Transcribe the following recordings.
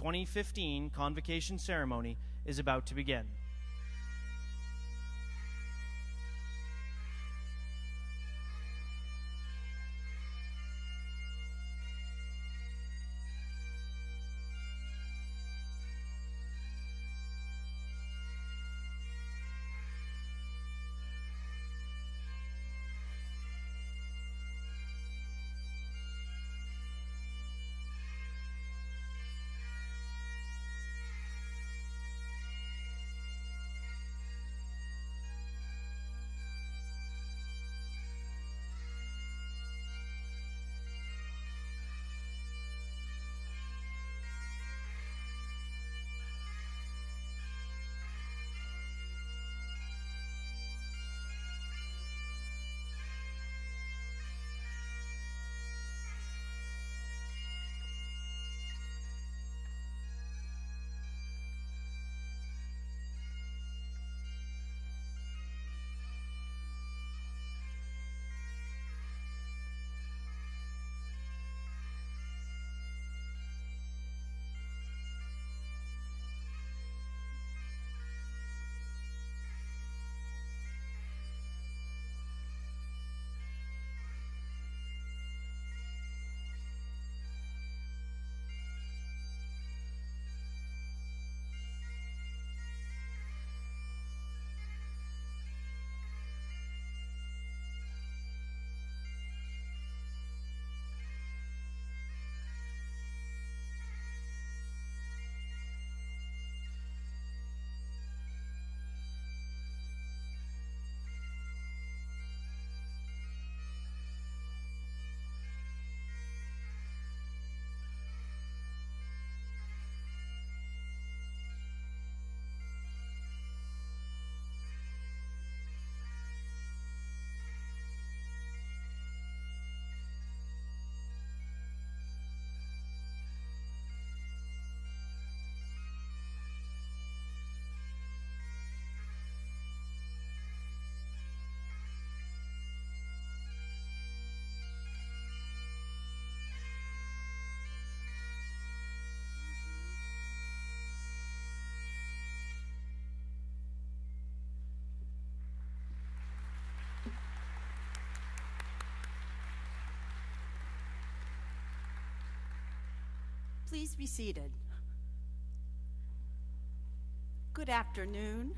2015 Convocation ceremony is about to begin. Please be seated. Good afternoon,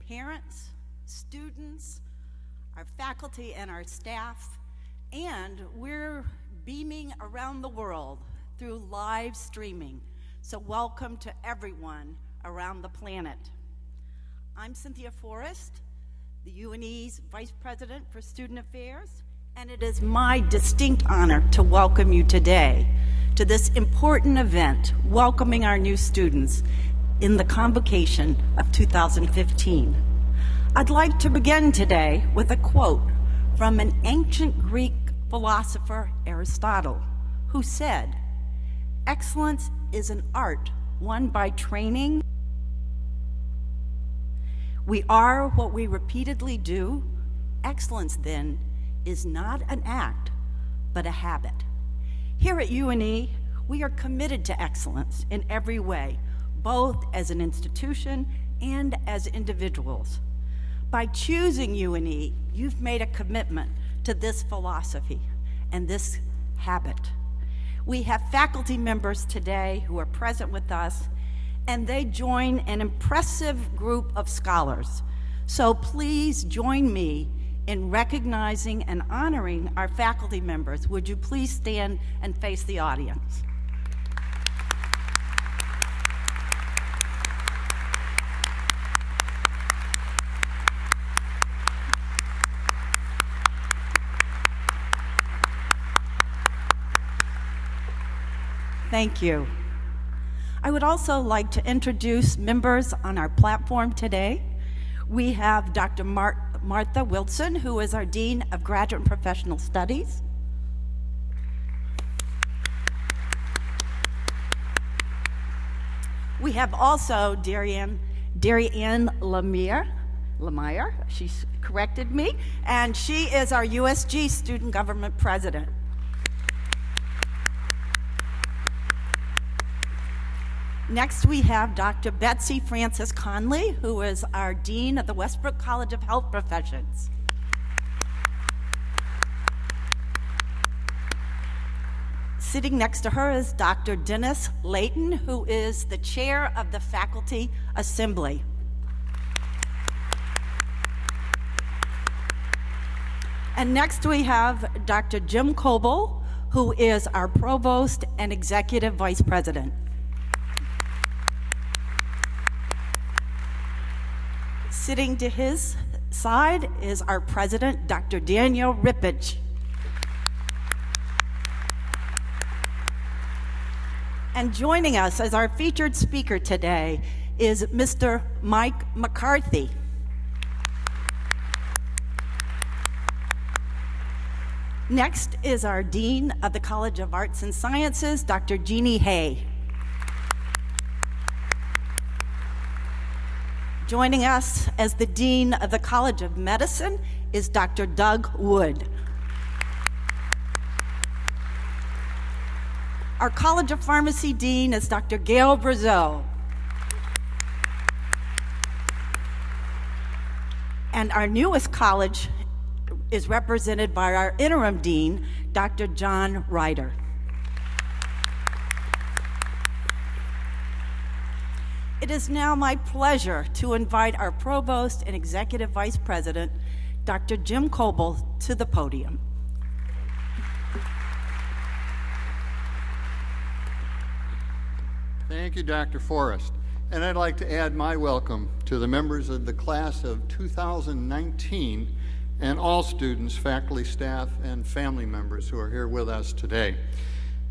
parents, students, our faculty and our staff, and we're beaming around the world through live streaming. So welcome to everyone around the planet. I'm Cynthia Forrest, the UNE's Vice President for Student Affairs, and it is my distinct honor to welcome you today to this important event, welcoming our new students in the Convocation of 2015. I'd like to begin today with a quote from an ancient Greek philosopher, Aristotle, who said, "Excellence is an art won by training. We are what we repeatedly do. Excellence, then, is not an act, but a habit." Here at UNE, we are committed to excellence in every way, both as an institution and as individuals. By choosing UNE, you've made a commitment to this philosophy and this habit. We have faculty members today who are present with us, and they join an impressive group of scholars. So please join me in recognizing and honoring our faculty members. Would you please stand and face the audience? Thank you. I would also like to introduce members on our platform today. We have Dr. Martha Wilson, who is our Dean of Graduate and Professional Studies. We have also Darianne Lemire, she's corrected me, and she is our USG Student Government President. Next, we have Dr. Betsy Frances Conley, who is our Dean of the Westbrook College of Health Professions. Sitting next to her is Dr. Dennis Layton, who is the Chair of the Faculty Assembly. And next we have Dr. Jim Coble, who is our Provost and Executive Vice President. Sitting to his side is our President, Dr. Daniel Rippich. And joining us as our featured speaker today is Mr. Mike McCarthy. Next is our Dean of the College of Arts and Sciences, Dr. Jeannie Hay. Joining us as the Dean of the College of Medicine is Dr. Doug Wood. Our College of Pharmacy Dean is Dr. Gail Brazeau. And our newest college is represented by our interim dean, Dr. John Ryder. It is now my pleasure to invite our Provost and Executive Vice President, Dr. Jim Coble, to the podium. Thank you, Dr. Forrest. And I'd like to add my welcome to the members of the class of 2019 and all students, faculty, staff, and family members who are here with us today.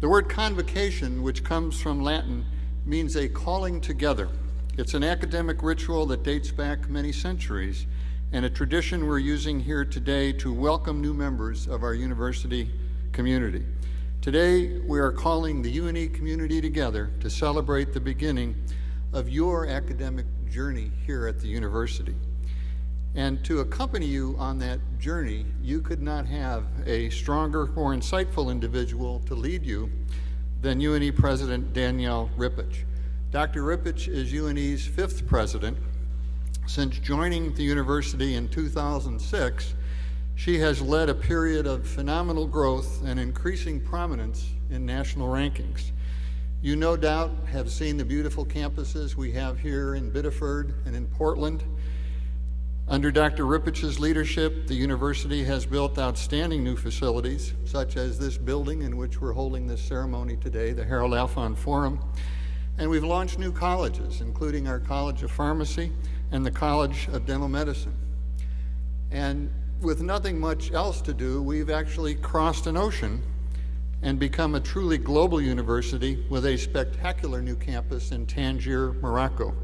The word convocation, which comes from Latin, means a calling together. It's an academic ritual that dates back many centuries and a tradition we're using here today to welcome new members of our university community. Today, we are calling the UNE community together to celebrate the beginning of your academic journey here at the university. And to accompany you on that journey, you could not have a stronger, more insightful individual to lead you than UNE President Danielle Rippich. Dr. Rippich is UNE's 5th president. Since joining the university in 2006, she has led a period of phenomenal growth and increasing prominence in national rankings. You no doubt have seen the beautiful campuses we have here in Biddeford and in Portland. Under Dr. Rippich's leadership, the university has built outstanding new facilities, such as this building in which we're holding this ceremony today, the Harold Alfond Forum. And we've launched new colleges, including our College of Pharmacy and the College of Dental Medicine. And with nothing much else to do, we've actually crossed an ocean and become a truly global university with a spectacular new campus in Tangier, Morocco,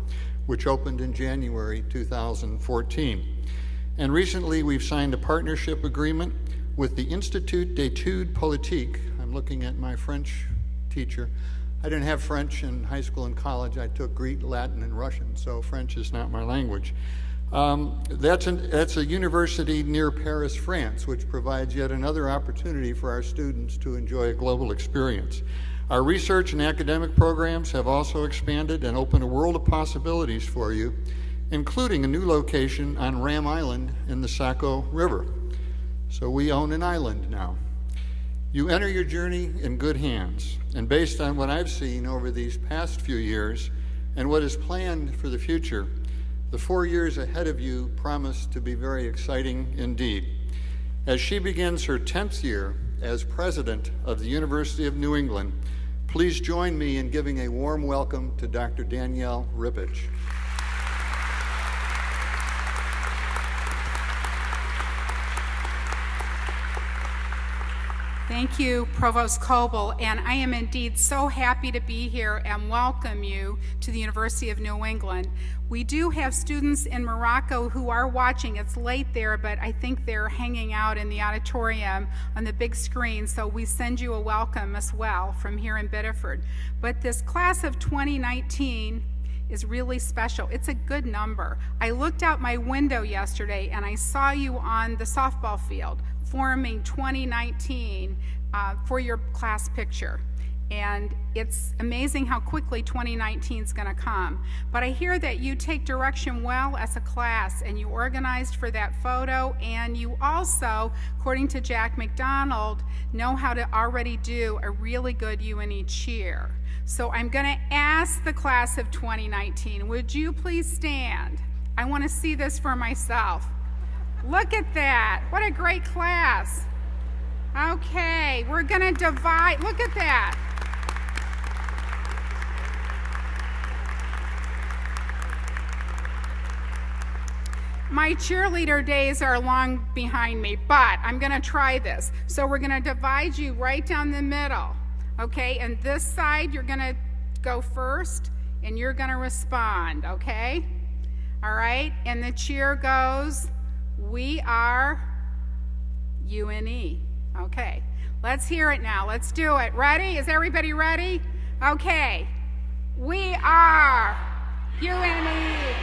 which opened in January 2014. And recently we've signed a partnership agreement with the Institut d'études politiques. I'm looking at my French teacher. I didn't have French in high school and college. I took Greek, Latin, and Russian, so French is not my language. That's a university near Paris, France, which provides yet another opportunity for our students to enjoy a global experience. Our research and academic programs have also expanded and opened a world of possibilities for you, including a new location on Ram Island in the Saco River. So we own an island now. You enter your journey in good hands, and based on what I've seen over these past few years and what is planned for the future, the 4 years ahead of you promise to be very exciting indeed. As she begins her 10th year as president of the University of New England, please join me in giving a warm welcome to Dr. Danielle Rippich. Thank you, Provost Coble, and I am indeed so happy to be here and welcome you to the University of New England. We do have students in Morocco who are watching. It's late there, but I think they're hanging out in the auditorium on the big screen, so we send you a welcome as well from here in Biddeford. But this class of 2019 is really special. It's a good number. I looked out my window yesterday and I saw you on the softball field forming 2019 for your class picture. And it's amazing how quickly 2019 is going to come. But I hear that you take direction well as a class, and you organized for that photo, and you also, according to Jack McDonald, know how to already do a really good UNE cheer. So I'm going to ask the class of 2019, would you please stand? I want to see this for myself. Look at that. What a great class. Okay, we're going to divide. Look at that. My cheerleader days are long behind me, but I'm going to try this. So we're going to divide you right down the middle, okay? And this side, you're going to go first, and you're going to respond, okay? All right? And the cheer goes, we are UNE. Okay, let's hear it now. Let's do it. Ready? Is everybody ready? Okay. We are UNE.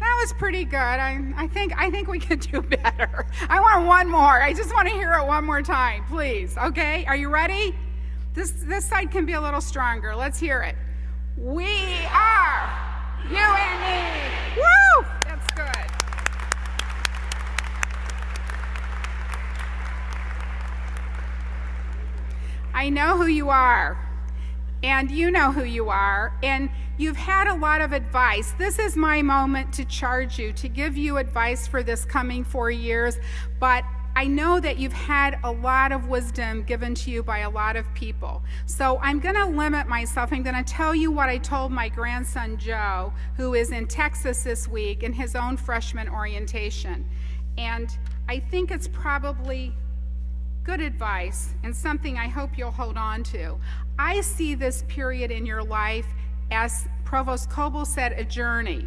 That was pretty good. I think we could do better. I want one more. I just want to hear it one more time, please. Okay? Are you ready? This side can be a little stronger. Let's hear it. We are UNE. Woo! That's good. I know who you are, and you know who you are, and you've had a lot of advice. This is my moment to charge you, to give you advice for this coming 4 years, but I know that you've had a lot of wisdom given to you by a lot of people. So I'm going to limit myself. I'm going to tell you what I told my grandson Joe, who is in Texas this week in his own freshman orientation. And I think it's probably good advice and something I hope you'll hold on to. I see this period in your life, as Provost Coble said, a journey.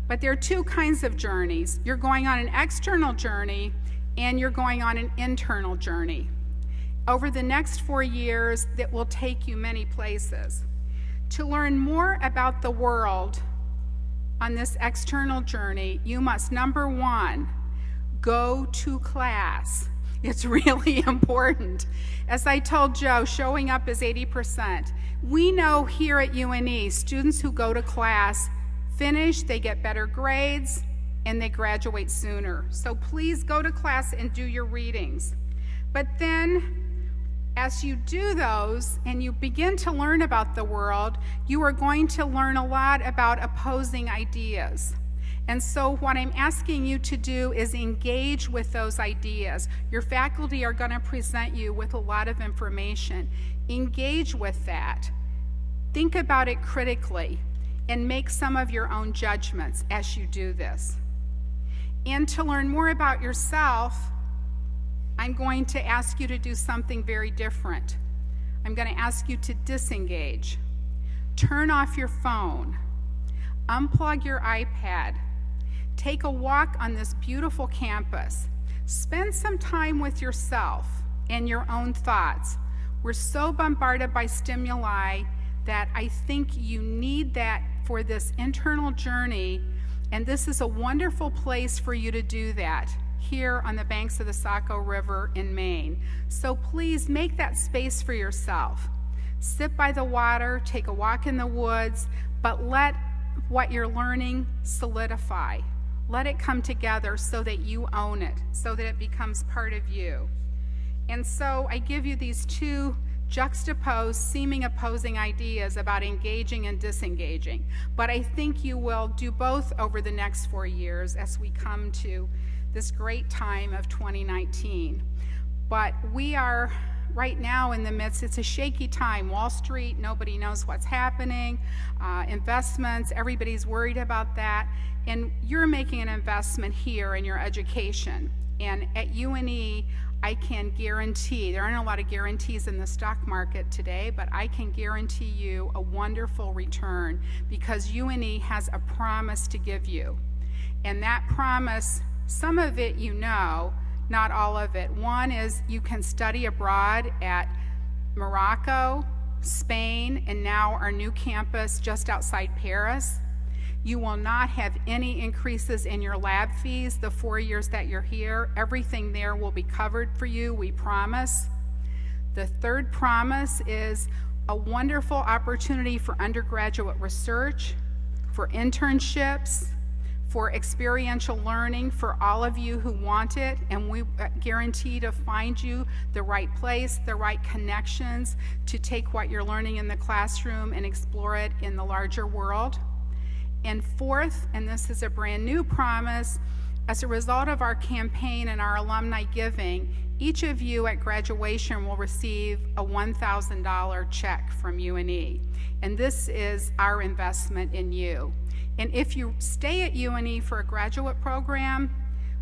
But there are two kinds of journeys. You're going on an external journey and you're going on an internal journey. Over the next 4 years, that will take you many places. To learn more about the world on this external journey, you must, number one, go to class. It's really important. As I told Joe, showing up is 80%. We know here at UNE, students who go to class finish, they get better grades, and they graduate sooner. So please go to class and do your readings. But then, as you do those and you begin to learn about the world, you are going to learn a lot about opposing ideas. And so what I'm asking you to do is engage with those ideas. Your faculty are going to present you with a lot of information. Engage with that. Think about it critically and make some of your own judgments as you do this. And to learn more about yourself, I'm going to ask you to do something very different. I'm going to ask you to disengage. Turn off your phone. Unplug your iPad. Take a walk on this beautiful campus. Spend some time with yourself and your own thoughts. We're so bombarded by stimuli that I think you need that for this internal journey, and this is a wonderful place for you to do that here on the banks of the Saco River in Maine. So please make that space for yourself. Sit by the water, take a walk in the woods, but let what you're learning solidify. Let it come together so that you own it, so that it becomes part of you. And so I give you these two juxtaposed, seeming opposing ideas about engaging and disengaging. But I think you will do both over the next 4 years as we come to this great time of 2019. But we are right now in the midst, it's a shaky time. Wall Street, nobody knows what's happening. Investments, everybody's worried about that. And you're making an investment here in your education. And at UNE, I can guarantee, there aren't a lot of guarantees in the stock market today, but I can guarantee you a wonderful return because UNE has a promise to give you. And that promise, some of it you know, not all of it. One is you can study abroad at Morocco, Spain, and now our new campus just outside Paris. You will not have any increases in your lab fees the 4 years that you're here. Everything there will be covered for you, we promise. The third promise is a wonderful opportunity for undergraduate research, for internships, for experiential learning for all of you who want it, and we guarantee to find you the right place, the right connections to take what you're learning in the classroom and explore it in the larger world. And fourth, and this is a brand new promise, as a result of our campaign and our alumni giving, each of you at graduation will receive a $1,000 check from UNE. And this is our investment in you. And if you stay at UNE for a graduate program,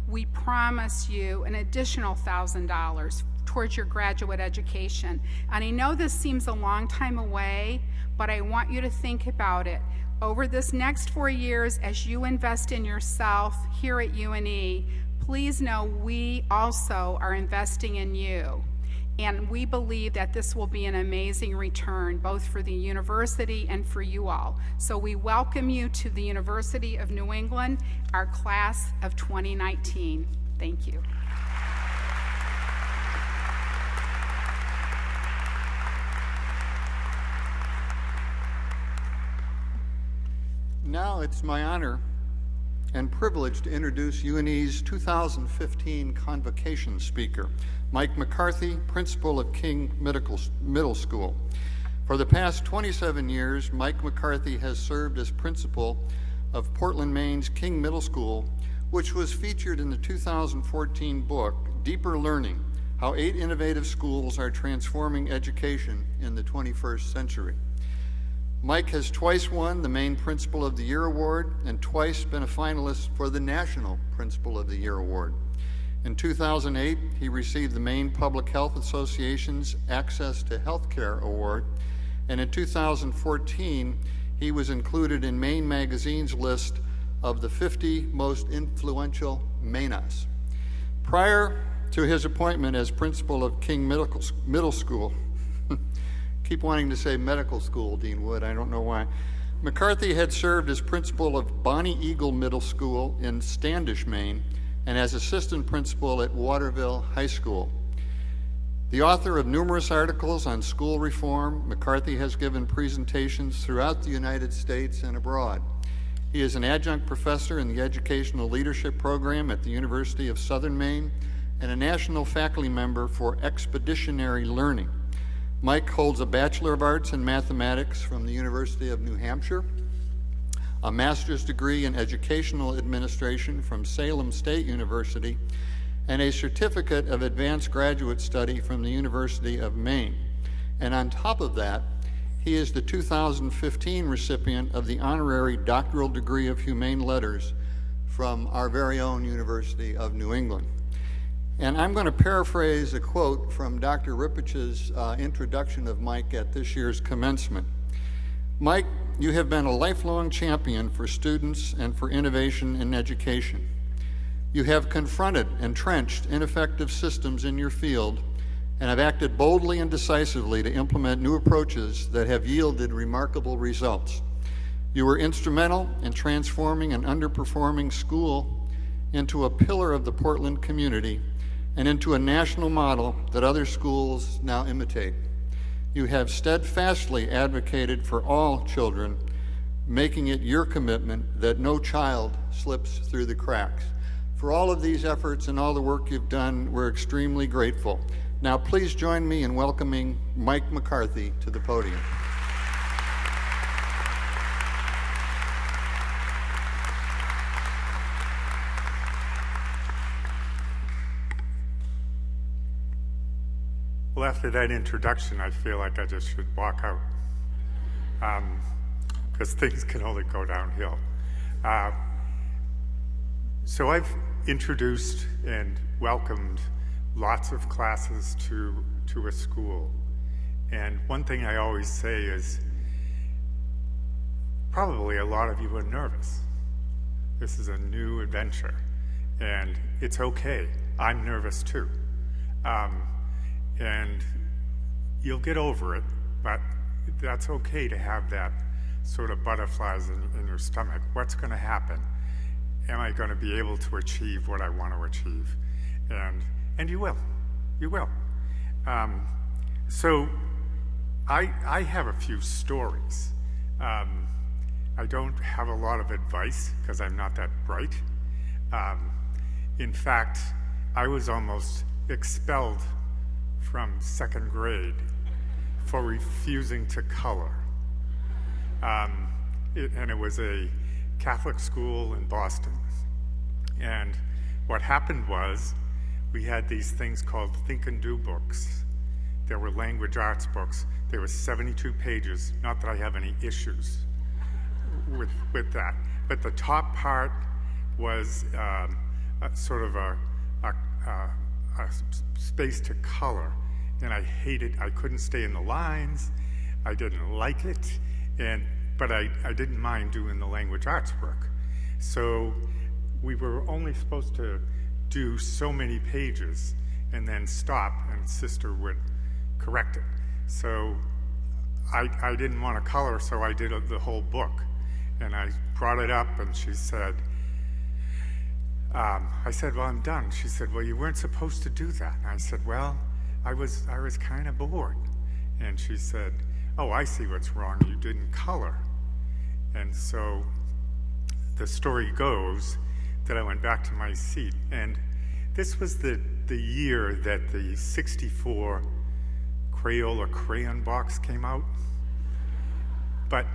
we promise you an additional $1,000 towards your graduate education. And I know this seems a long time away, but I want you to think about it. Over this next 4 years, as you invest in yourself here at UNE, please know we also are investing in you. And we believe that this will be an amazing return, both for the university and for you all. So we welcome you to the University of New England, our class of 2019. Thank you. Now it's my honor and privilege to introduce UNE's 2015 Convocation speaker, Mike McCarthy, principal of King Middle School. For the past 27 years, Mike McCarthy has served as principal of Portland, Maine's King Middle School, which was featured in the 2014 book, Deeper Learning: How 8 Innovative Schools Are Transforming Education in the 21st Century. Mike has twice won the Maine Principal of the Year Award and twice been a finalist for the National Principal of the Year Award. In 2008, he received the Maine Public Health Association's Access to Healthcare Award, and in 2014, he was included in Maine Magazine's list of the 50 most influential Mainers. Prior to his appointment as principal of King Middle School, keep wanting to say medical school, Dean Wood, I don't know why. McCarthy had served as principal of Bonnie Eagle Middle School in Standish, Maine, and as assistant principal at Waterville High School. The author of numerous articles on school reform, McCarthy has given presentations throughout the United States and abroad. He is an adjunct professor in the Educational Leadership Program at the University of Southern Maine and a national faculty member for expeditionary learning. Mike holds a Bachelor of Arts in Mathematics from the University of New Hampshire, a master's degree in Educational Administration from Salem State University, and a certificate of Advanced Graduate Study from the University of Maine. And on top of that, he is the 2015 recipient of the honorary doctoral degree of Humane Letters from our very own University of New England. And I'm going to paraphrase a quote from Dr. Ripich's introduction of Mike at this year's commencement. Mike, you have been a lifelong champion for students and for innovation in education. You have confronted entrenched ineffective systems in your field and have acted boldly and decisively to implement new approaches that have yielded remarkable results. You were instrumental in transforming an underperforming school into a pillar of the Portland community and into a national model that other schools now imitate. You have steadfastly advocated for all children, making it your commitment that no child slips through the cracks. For all of these efforts and all the work you've done, we're extremely grateful. Now please join me in welcoming Mike McCarthy to the podium. Well, after that introduction, I feel like I just should walk out, because things can only go downhill. So I've introduced and welcomed lots of classes to a school. And one thing I always say is, probably a lot of you are nervous. This is a new adventure, and it's okay. I'm nervous too. And you'll get over it, but that's okay to have that sort of butterflies in your stomach. What's going to happen? Am I going to be able to achieve what I want to achieve? And you will. You will. So I have a few stories. I don't have a lot of advice because I'm not that bright. In fact, I was almost expelled from 2nd grade for refusing to color. And it was a Catholic school in Boston. And what happened was we had these things called Think and Do books. There were language arts books. There were 72 pages. Not that I have any issues with that. But the top part was sort of a space to color. And I couldn't stay in the lines. I didn't like it. But I didn't mind doing the language arts work. So we were only supposed to do so many pages and then stop, and sister would correct it. So I didn't want to color, so I did the whole book. And I brought it up, and she said, I said, well, I'm done. She said, well, you weren't supposed to do that. And I said, well, I was kind of bored. And she said, oh, I see what's wrong. You didn't color. And so the story goes that I went back to my seat. And this was the year that the 64 Crayola crayon box came out. But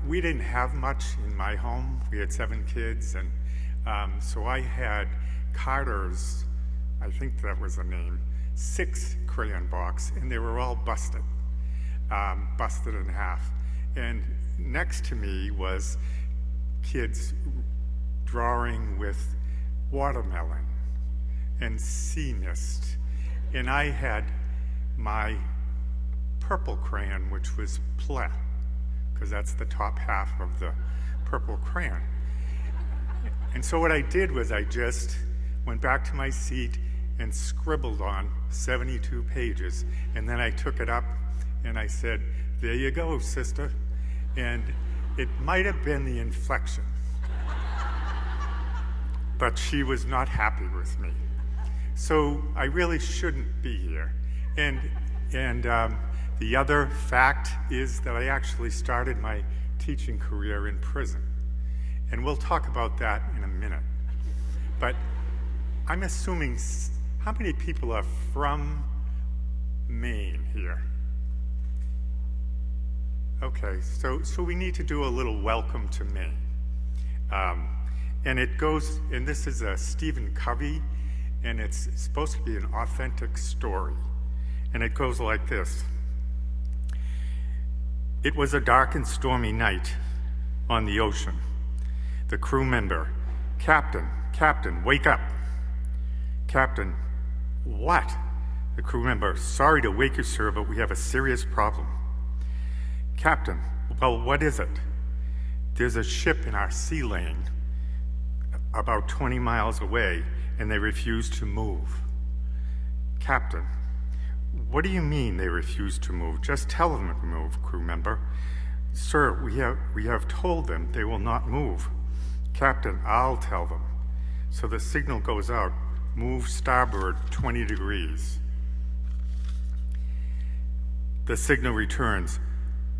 we didn't have much in my home. We had 7 kids, and so I had Carter's, I think that was the name, 6 crayon box, and they were all busted in half. And next to me was kids drawing with watermelon and sea mist, and I had my purple crayon, which was ple, because that's the top half of the purple crayon. And so what I did was I just went back to my seat and scribbled on 72 pages, and then I took it up and I said, there you go, sister. And it might have been the inflection, but she was not happy with me. So I really shouldn't be here. And the other fact is that I actually started my teaching career in prison. And we'll talk about that in a minute. But I'm assuming, how many people are from Maine here? Okay, so we need to do a little welcome to Maine. And it goes, and this is a Stephen Covey, and it's supposed to be an authentic story. And it goes like this. It was a dark and stormy night on the ocean. The crew member, Captain, wake up. Captain, what? The crew member, sorry to wake you, sir, but we have a serious problem. Captain, well, what is it? There's a ship in our sea lane about 20 miles away, and they refuse to move. Captain, what do you mean they refuse to move? Just tell them to move, crew member. Sir, we have told them they will not move. Captain, I'll tell them. So the signal goes out, move starboard 20 degrees. The signal returns,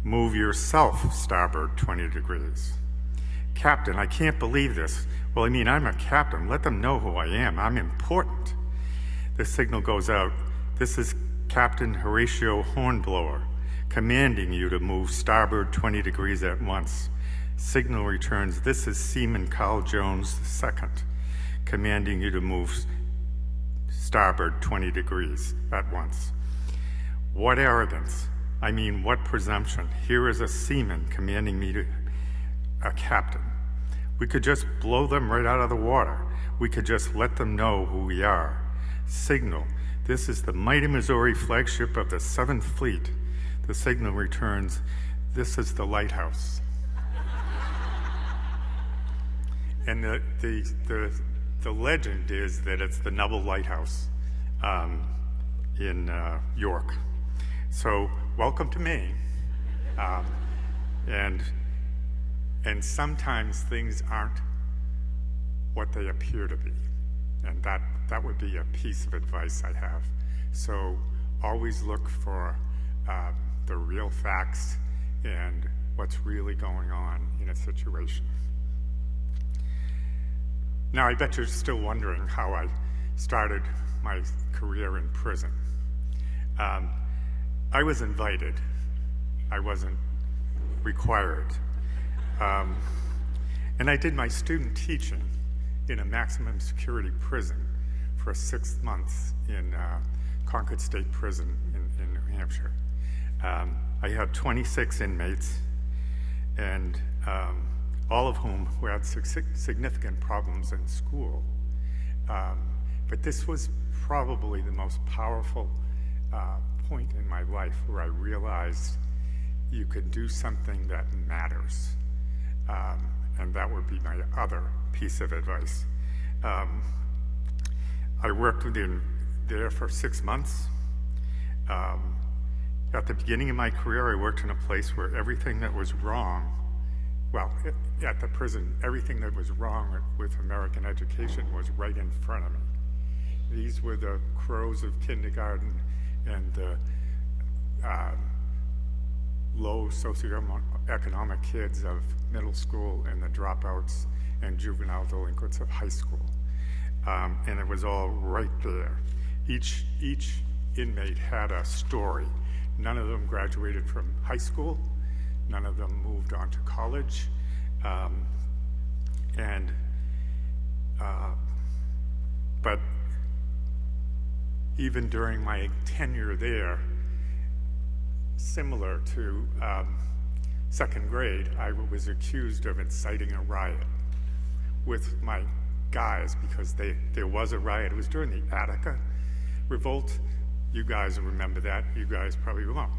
move yourself starboard 20 degrees. Captain, I can't believe this. Well, I mean, I'm a captain. Let them know who I am. I'm important. The signal goes out, this is Captain Horatio Hornblower, commanding you to move starboard 20 degrees at once. Signal returns, this is Seaman Carl Jones II, commanding you to move starboard 20 degrees at once. What arrogance, I mean, what presumption. Here is a seaman commanding me to a captain. We could just blow them right out of the water. We could just let them know who we are. Signal, this is the mighty Missouri flagship of the 7th Fleet. The signal returns, this is the lighthouse. And the legend is that it's the Noble Lighthouse in York. So welcome to Maine. And sometimes things aren't what they appear to be. And that would be a piece of advice I have. So always look for the real facts and what's really going on in a situation. Now, I bet you're still wondering how I started my career in prison. I was invited. I wasn't required. And I did my student teaching in a maximum security prison for 6 months in Concord State Prison in New Hampshire. I had 26 inmates, and all of whom had significant problems in school. But this was probably the most powerful point in my life where I realized you could do something that matters. And that would be my other piece of advice. I worked there for 6 months. At the beginning of my career, I worked in a place where everything that was wrong, at the prison, everything that was wrong with American education was right in front of me. These were the crows of kindergarten and the low socioeconomic kids of middle school and the dropouts and juvenile delinquents of high school. And it was all right there. Each inmate had a story. None of them graduated from high school. None of them moved on to college. But even during my tenure there, similar to second grade, I was accused of inciting a riot with my guys because there was a riot. It was during the Attica revolt. You guys remember that. You guys probably won't,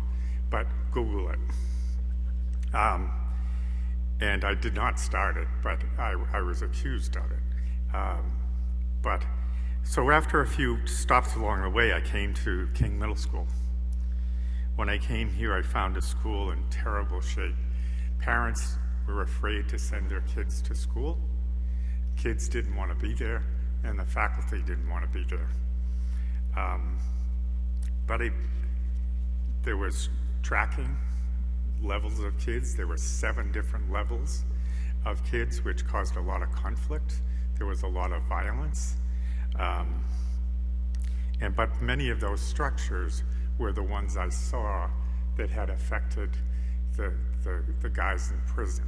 but Google it. And I did not start it, but I was accused of it. So after a few stops along the way, I came to King Middle School. When I came here, I found a school in terrible shape. Parents were afraid to send their kids to school. Kids didn't want to be there, and the faculty didn't want to be there. There was tracking levels of kids. There were 7 different levels of kids, which caused a lot of conflict. There was a lot of violence. But many of those structures were the ones I saw that had affected the guys in prison.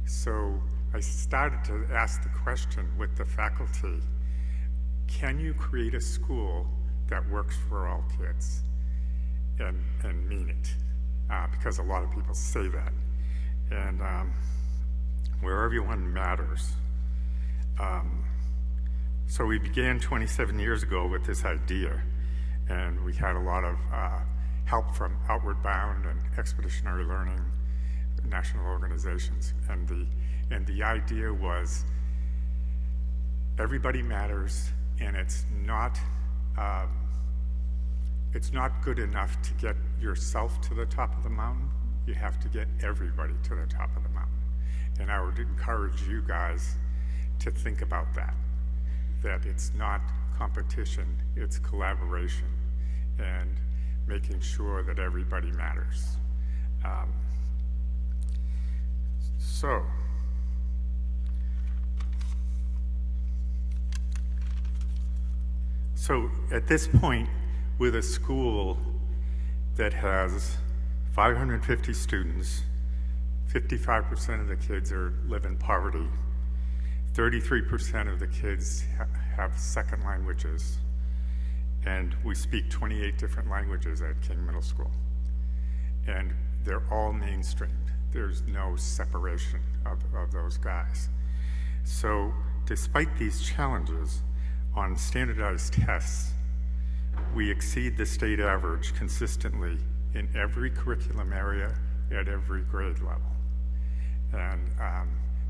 So I started to ask the question with the faculty, can you create a school that works for all kids and mean it? Because a lot of people say that. And where everyone matters. So we began 27 years ago with this idea, and we had a lot of help from Outward Bound and Expeditionary Learning national organizations. And the idea was everybody matters, and it's not good enough to get yourself to the top of the mountain. You have to get everybody to the top of the mountain. And I would encourage you guys to think about that it's not competition, it's collaboration and making sure that everybody matters. So at this point, with a school that has 550 students, 55% of the kids live in poverty, 33% of the kids have second languages, and we speak 28 different languages at King Middle School. And they're all mainstreamed. There's no separation of those guys. So despite these challenges, on standardized tests, we exceed the state average consistently in every curriculum area at every grade level. And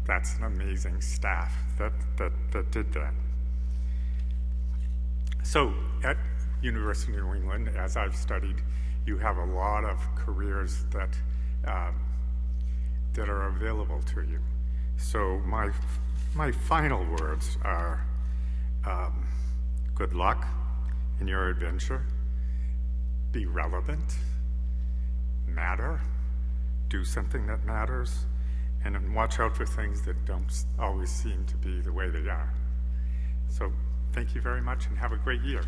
that's an amazing staff that did that. So at University of New England, as I've studied, you have a lot of careers that are available to you. So my final words are good luck in your adventure, be relevant, matter, do something that matters, and then watch out for things that don't always seem to be the way they are. So thank you very much and have a great year.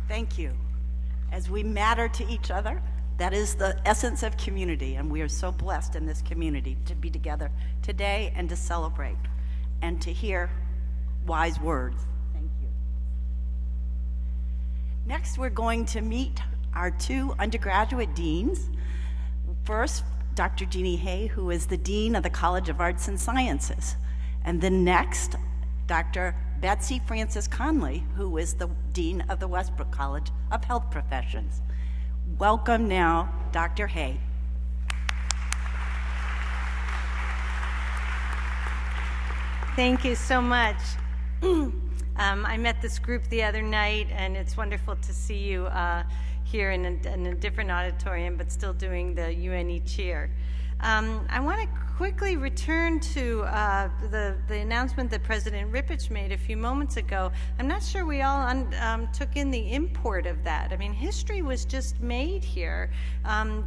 Thank you. As we matter to each other, that is the essence of community, and we are so blessed in this community to be together today and to celebrate and to hear wise words. Thank you. Next, we're going to meet our two undergraduate deans. First, Dr. Jeannie Hay, who is the Dean of the College of Arts and Sciences. And then next, Dr. Betsy Francis Conley, who is the Dean of the Westbrook College of Health Professions. Welcome now, Dr. Hay. Thank you so much. I met this group the other night, and it's wonderful to see you here in a different auditorium, but still doing the UNE cheer. I want to quickly return to the announcement that President Rippich made a few moments ago. I'm not sure we all took in the import of that. I mean, history was just made here.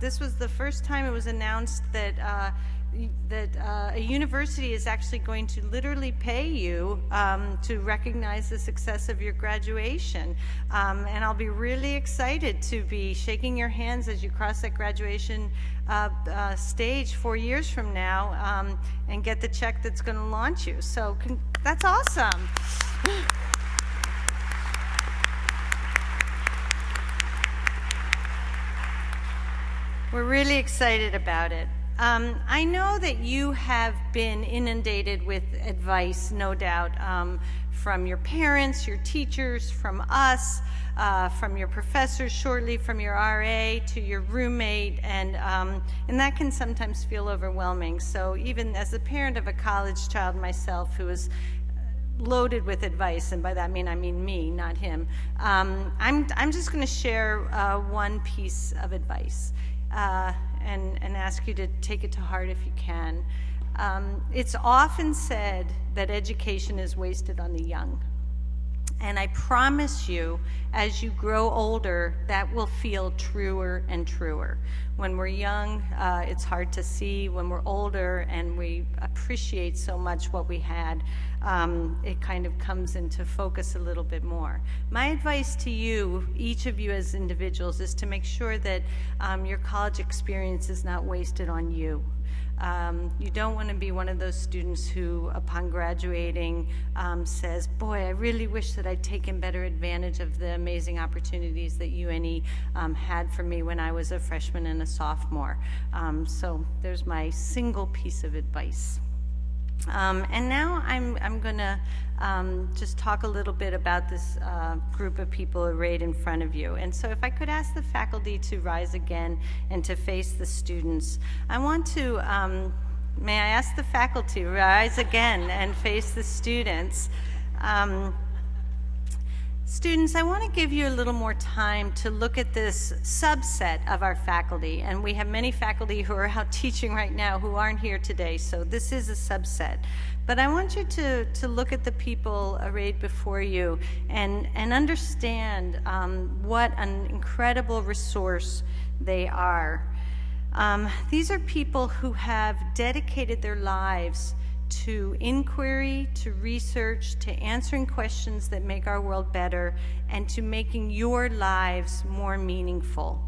This was the first time it was announced that a university is actually going to literally pay you to recognize the success of your graduation. And I'll be really excited to be shaking your hands as you cross that graduation stage 4 years from now and get the check that's going to launch you. So that's awesome. We're really excited about it. I know that you have been inundated with advice, no doubt, from your parents, your teachers, from us, from your professors shortly, from your RA to your roommate, and that can sometimes feel overwhelming. So even as a parent of a college child myself who is loaded with advice, and by that I mean me, not him, I'm just going to share one piece of advice. And ask you to take it to heart if you can. It's often said that education is wasted on the young. And I promise you, as you grow older, that will feel truer and truer. When we're young, it's hard to see. When we're older and we appreciate so much what we had, it kind of comes into focus a little bit more. My advice to you, each of you as individuals, is to make sure that your college experience is not wasted on you. You don't want to be one of those students who, upon graduating, says, boy, I really wish that I'd taken better advantage of the amazing opportunities that UNE had for me when I was a freshman and a sophomore. So there's my single piece of advice. And now I'm going to just talk a little bit about this group of people arrayed in front of you. And so if I could ask the faculty to rise again and to face the students. I want to, may I ask the faculty, rise again and face the students. Students, I want to give you a little more time to look at this subset of our faculty, and we have many faculty who are out teaching right now who aren't here today, so this is a subset. But I want you to look at the people arrayed before you and understand what an incredible resource they are. These are people who have dedicated their lives to inquiry, to research, to answering questions that make our world better, and to making your lives more meaningful.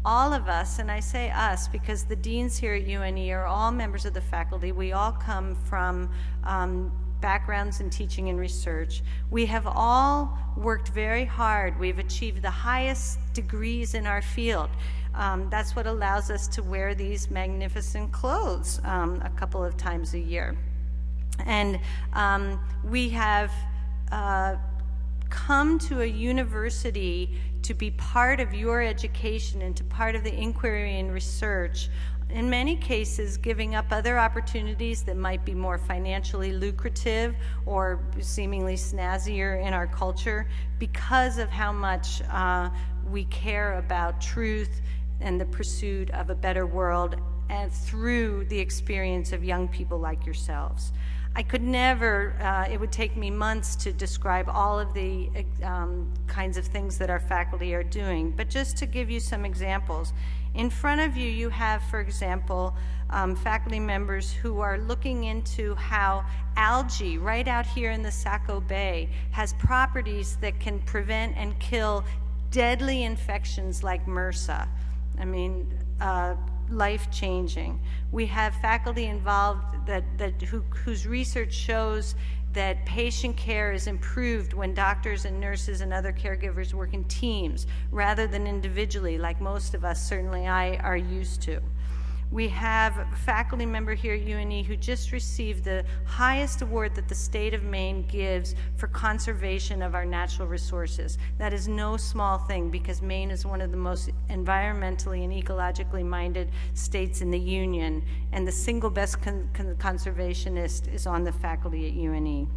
All of us, and I say us because the deans here at UNE are all members of the faculty, we all come from backgrounds in teaching and research. We have all worked very hard. We've achieved the highest degrees in our field. That's what allows us to wear these magnificent clothes a couple of times a year. And we have come to a university to be part of your education and to part of the inquiry and research, in many cases giving up other opportunities that might be more financially lucrative or seemingly snazzier in our culture because of how much we care about truth and the pursuit of a better world and through the experience of young people like yourselves. I could never, it would take me months to describe all of the kinds of things that our faculty are doing, but just to give you some examples. In front of you, you have, for example, faculty members who are looking into how algae right out here in the Saco Bay has properties that can prevent and kill deadly infections like MRSA. I mean, life-changing. We have faculty involved whose research shows that patient care is improved when doctors and nurses and other caregivers work in teams rather than individually, like most of us, certainly I, are used to. We have a faculty member here at UNE who just received the highest award that the state of Maine gives for conservation of our natural resources. That is no small thing, because Maine is one of the most environmentally and ecologically minded states in the Union, and the single best conservationist is on the faculty at UNE.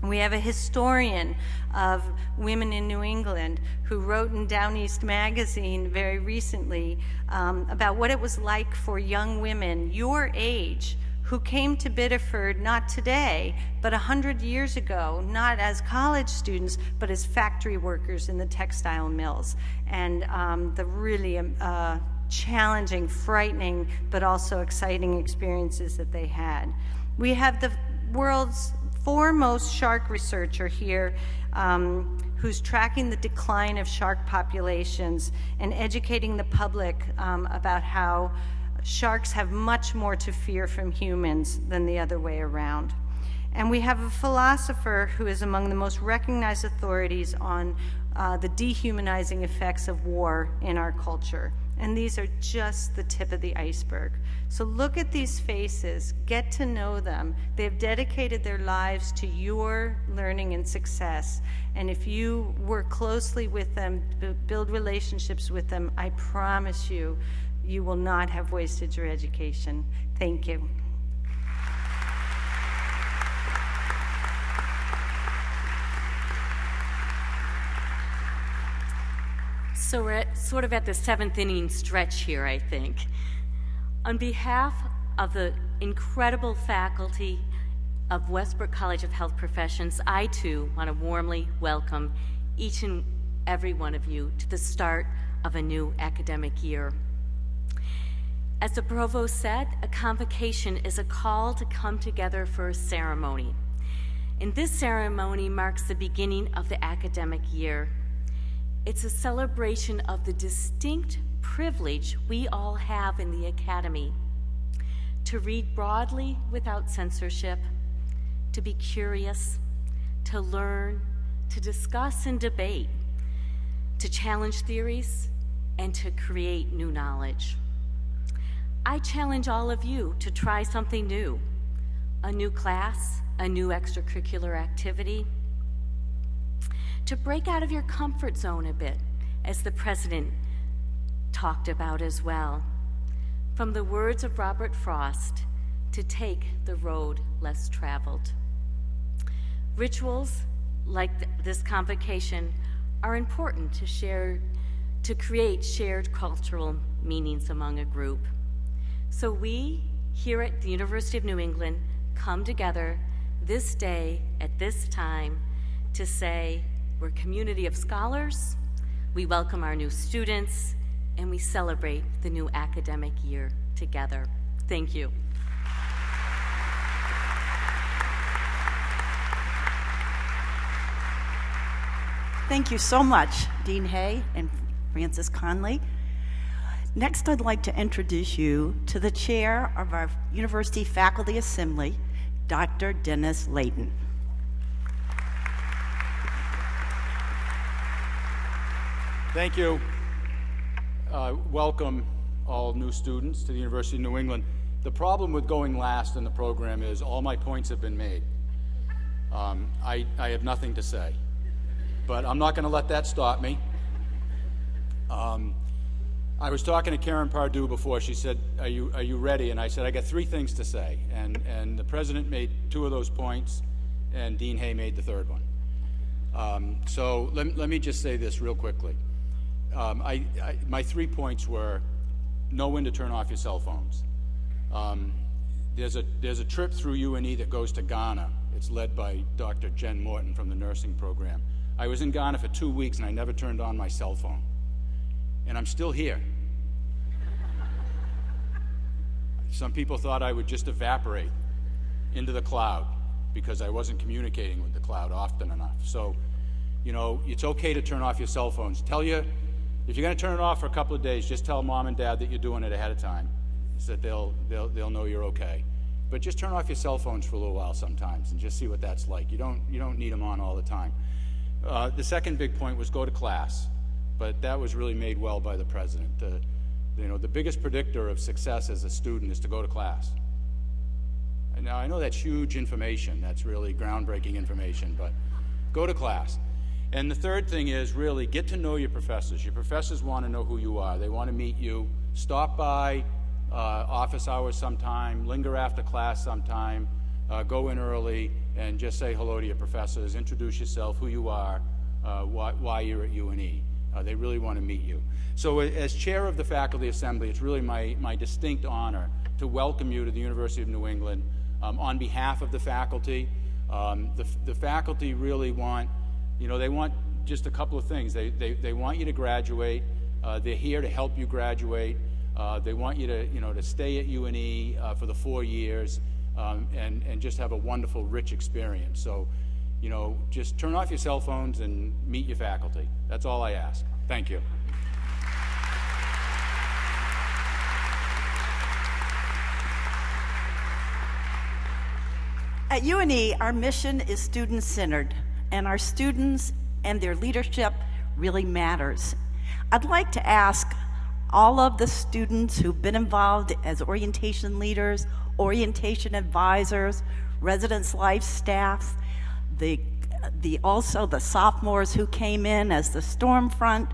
We have a historian of women in New England who wrote in Down East magazine very recently about what it was like for young women your age who came to Biddeford not today, but 100 years ago, not as college students, but as factory workers in the textile mills, and the really challenging, frightening, but also exciting experiences that they had. We have the world's foremost shark researcher here who's tracking the decline of shark populations and educating the public about how sharks have much more to fear from humans than the other way around. And we have a philosopher who is among the most recognized authorities on the dehumanizing effects of war in our culture. And these are just the tip of the iceberg. So look at these faces, get to know them. They've dedicated their lives to your learning and success. And if you work closely with them, build relationships with them, I promise you, you will not have wasted your education. Thank you. So we're sort of at the seventh inning stretch here, I think. On behalf of the incredible faculty of Westbrook College of Health Professions, I too want to warmly welcome each and every one of you to the start of a new academic year. As the provost said, a convocation is a call to come together for a ceremony. And this ceremony marks the beginning of the academic year. It's a celebration of the distinct privilege we all have in the academy to read broadly without censorship, to be curious, to learn, to discuss and debate, to challenge theories, and to create new knowledge. I challenge all of you to try something new, a new class, a new extracurricular activity, to break out of your comfort zone a bit, as the president talked about as well. From the words of Robert Frost, to take the road less traveled. Rituals like this convocation are important to create shared cultural meanings among a group. So we, here at the University of New England, come together this day at this time to say, we're a community of scholars, we welcome our new students, and we celebrate the new academic year together. Thank you. Thank you so much, Dean Hay and Francis Conley. Next, I'd like to introduce you to the chair of our University Faculty Assembly, Dr. Dennis Layton. Thank you. Welcome all new students to the University of New England. The problem with going last in the program is all my points have been made. I have nothing to say, but I'm not going to let that stop me. I was talking to Karen Pardue before. She said, are you ready? And I said, I got 3 things to say. And the president made 2 of those points, and Dean Hay made the 3rd one. So let me just say this real quickly. My 3 points were: know when to turn off your cell phones. There's a trip through UNE that goes to Ghana. It's led by Dr. Jen Morton from the nursing program. I was in Ghana for 2 weeks and I never turned on my cell phone. And I'm still here. Some people thought I would just evaporate into the cloud because I wasn't communicating with the cloud often enough. So, you know, it's okay to turn off your cell phones. If you're going to turn it off for a couple of days, just tell mom and dad that you're doing it ahead of time, so that they'll know you're okay. But just turn off your cell phones for a little while sometimes and just see what that's like. You don't need them on all the time. The second big point was go to class, but that was really made well by the president. The biggest predictor of success as a student is to go to class. And now I know that's huge information, that's really groundbreaking information, but go to class. And the third thing is really get to know your professors. Your professors want to know who you are. They want to meet you. Stop by office hours sometime, linger after class sometime, go in early and just say hello to your professors, introduce yourself, who you are, why you're at UNE. They really want to meet you. So as chair of the Faculty Assembly, it's really my distinct honor to welcome you to the University of New England on behalf of the faculty. The faculty really want, they want just a couple of things. They want you to graduate. They're here to help you graduate. They want you to stay at UNE for the 4 years and just have a wonderful, rich experience. So, just turn off your cell phones and meet your faculty. That's all I ask. Thank you. At UNE, our mission is student-centered, and our students and their leadership really matters. I'd like to ask all of the students who've been involved as orientation leaders, orientation advisors, residence life staff, also the sophomores who came in as the storm front,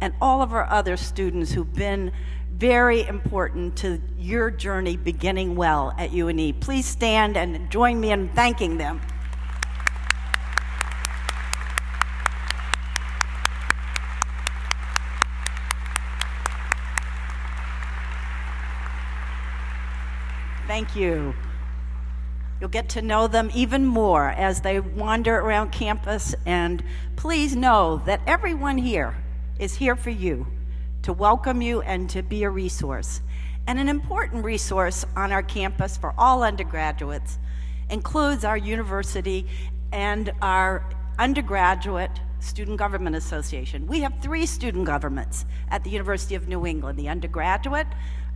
and all of our other students who've been very important to your journey beginning well at UNE. Please stand and join me in thanking them. Thank you. You'll get to know them even more as they wander around campus, and please know that everyone here is here for you, to welcome you and to be a resource. And an important resource on our campus for all undergraduates includes our university and our undergraduate Student Government Association. We have 3 student governments at the University of New England: the undergraduate,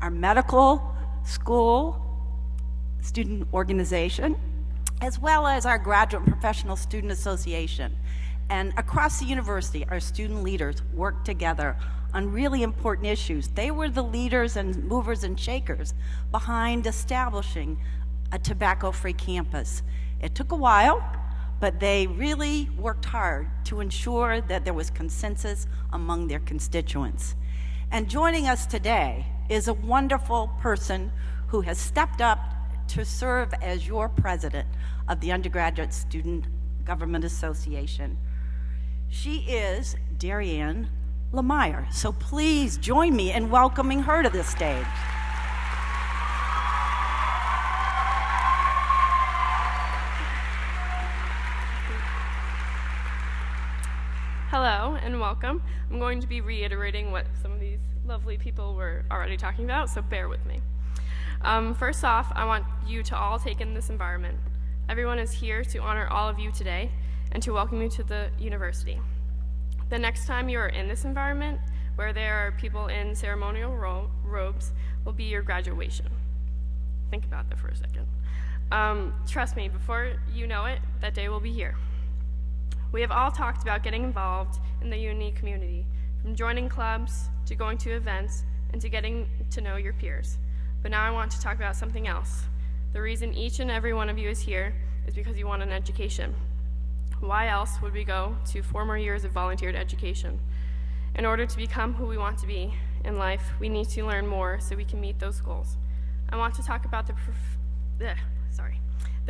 our medical school student organization, as well as our Graduate and Professional Student Association. And across the university, our student leaders work together on really important issues. They were the leaders and movers and shakers behind establishing a tobacco-free campus. It took a while, but they really worked hard to ensure that there was consensus among their constituents. And joining us today is a wonderful person who has stepped up to serve as your president of the Undergraduate Student Government Association. She is Darianne Lemire. So please join me in welcoming her to the stage. Hello and welcome. I'm going to be reiterating what some of these lovely people were already talking about, so bear with me. First off, I want you to all take in this environment. Everyone is here to honor all of you today and to welcome you to the university. The next time you are in this environment, where there are people in ceremonial robes, will be your graduation. Think about that for a second. Trust me, before you know it, that day will be here. We have all talked about getting involved in the UNE community, from joining clubs to going to events and to getting to know your peers. But now I want to talk about something else. The reason each and every one of you is here is because you want an education. Why else would we go to 4 more years of volunteered education? In order to become who we want to be in life, we need to learn more so we can meet those goals. I want to talk about the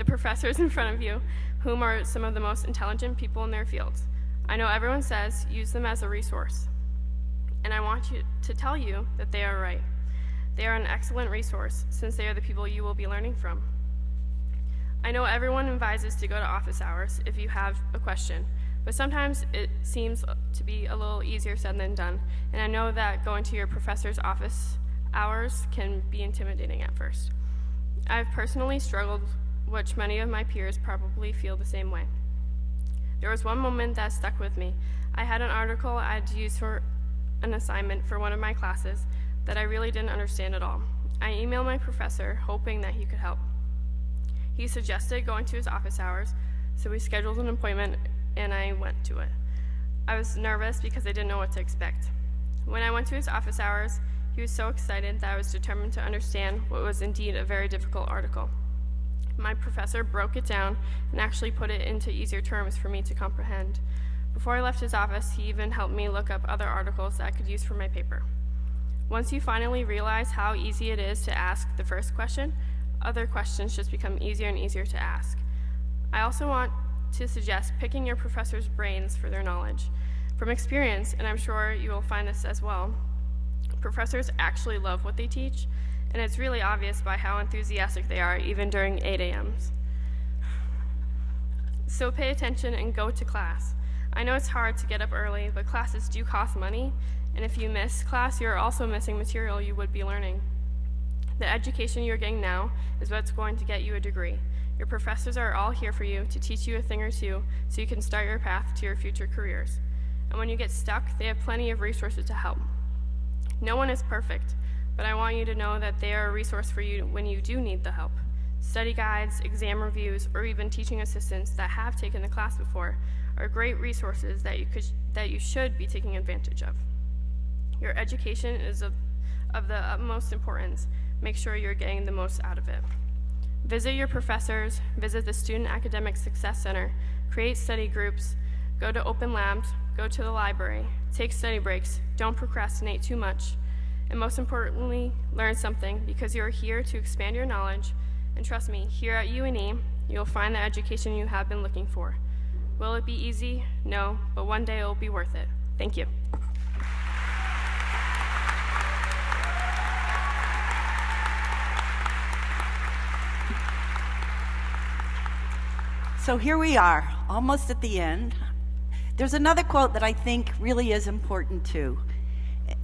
professors in front of you, whom are some of the most intelligent people in their fields. I know everyone says use them as a resource, and I want to tell you that they are right. They are an excellent resource since they are the people you will be learning from. I know everyone advises to go to office hours if you have a question, but sometimes it seems to be a little easier said than done, and I know that going to your professor's office hours can be intimidating at first. I've personally struggled, which many of my peers probably feel the same way. There was one moment that stuck with me. I had an article I'd used for an assignment for one of my classes that I really didn't understand at all. I emailed my professor, hoping that he could help. He suggested going to his office hours, so we scheduled an appointment and I went to it. I was nervous because I didn't know what to expect. When I went to his office hours, he was so excited that I was determined to understand what was indeed a very difficult article. My professor broke it down and actually put it into easier terms for me to comprehend. Before I left his office, he even helped me look up other articles that I could use for my paper. Once you finally realize how easy it is to ask the first question, other questions just become easier and easier to ask. I also want to suggest picking your professor's brains for their knowledge. From experience, and I'm sure you will find this as well, professors actually love what they teach, and it's really obvious by how enthusiastic they are even during 8 a.m.s. So pay attention and go to class. I know it's hard to get up early, but classes do cost money, and if you miss class, you're also missing material you would be learning. The education you're getting now is what's going to get you a degree. Your professors are all here for you to teach you a thing or two so you can start your path to your future careers. And when you get stuck, they have plenty of resources to help. No one is perfect, but I want you to know that they are a resource for you when you do need the help. Study guides, exam reviews, or even teaching assistants that have taken the class before are great resources that you should be taking advantage of. Your education is of the utmost importance. Make sure you're getting the most out of it. Visit your professors, visit the Student Academic Success Center, create study groups, go to open labs, go to the library, take study breaks, don't procrastinate too much, and most importantly, learn something because you're here to expand your knowledge, and trust me, here at UNE, you'll find the education you have been looking for. Will it be easy? No, but one day it will be worth it. Thank you. So here we are, almost at the end. There's another quote that I think really is important too.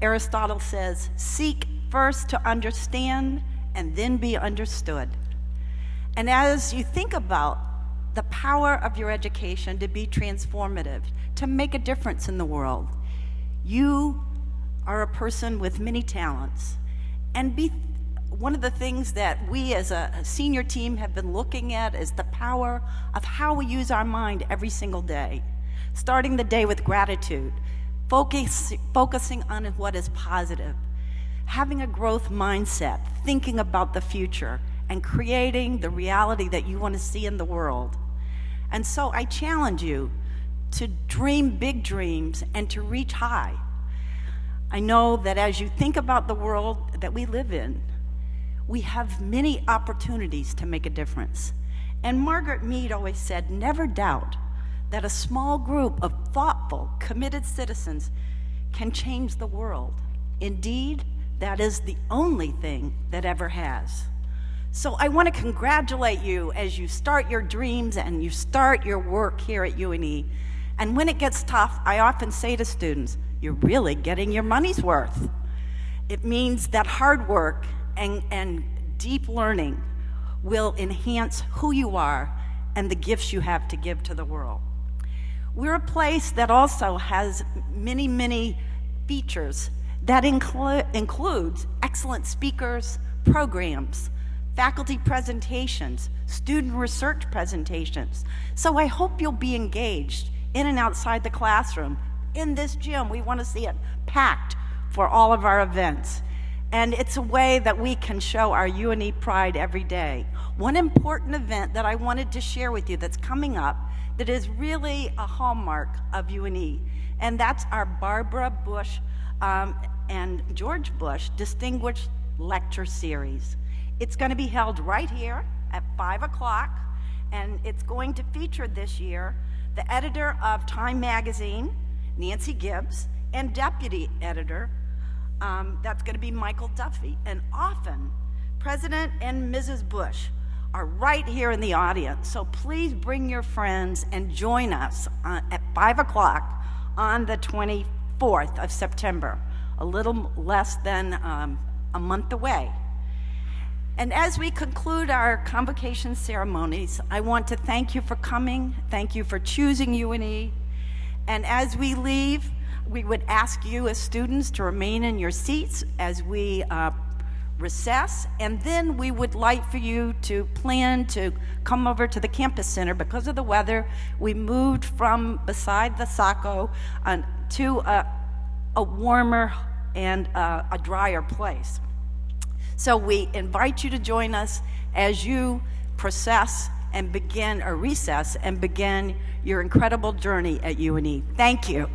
Aristotle says, "Seek first to understand and then be understood." And as you think about the power of your education to be transformative, to make a difference in the world, you are a person with many talents. And one of the things that we as a senior team have been looking at is the power of how we use our mind every single day. Starting the day with gratitude, focusing on what is positive, having a growth mindset, thinking about the future, and creating the reality that you want to see in the world. And so I challenge you to dream big dreams and to reach high. I know that as you think about the world that we live in, we have many opportunities to make a difference. And Margaret Mead always said, never doubt that a small group of thoughtful, committed citizens can change the world. Indeed, that is the only thing that ever has. So I want to congratulate you as you start your dreams and you start your work here at UNE. And when it gets tough, I often say to students, you're really getting your money's worth. It means that hard work and deep learning will enhance who you are and the gifts you have to give to the world. We're a place that also has many, many features that includes excellent speakers, programs, faculty presentations, student research presentations. So I hope you'll be engaged in and outside the classroom. In this gym, we want to see it packed for all of our events. And it's a way that we can show our UNE pride every day. One important event that I wanted to share with you that's coming up that is really a hallmark of UNE, and that's our Barbara Bush and George Bush Distinguished Lecture Series. It's going to be held right here at 5 o'clock, and it's going to feature this year the editor of Time Magazine, Nancy Gibbs, and deputy editor, That's going to be Michael Duffy. And often, President and Mrs. Bush are right here in the audience. So please bring your friends and join us at 5 o'clock on the 24th of September, a little less than a month away. And as we conclude our convocation ceremonies, I want to thank you for coming, thank you for choosing UNE, and as we leave, we would ask you as students to remain in your seats as we recess, and then we would like for you to plan to come over to the campus center. Because of the weather, we moved from beside the Saco to a warmer and a drier place. So we invite you to join us as you process and begin, or recess and begin your incredible journey at UNE. Thank you.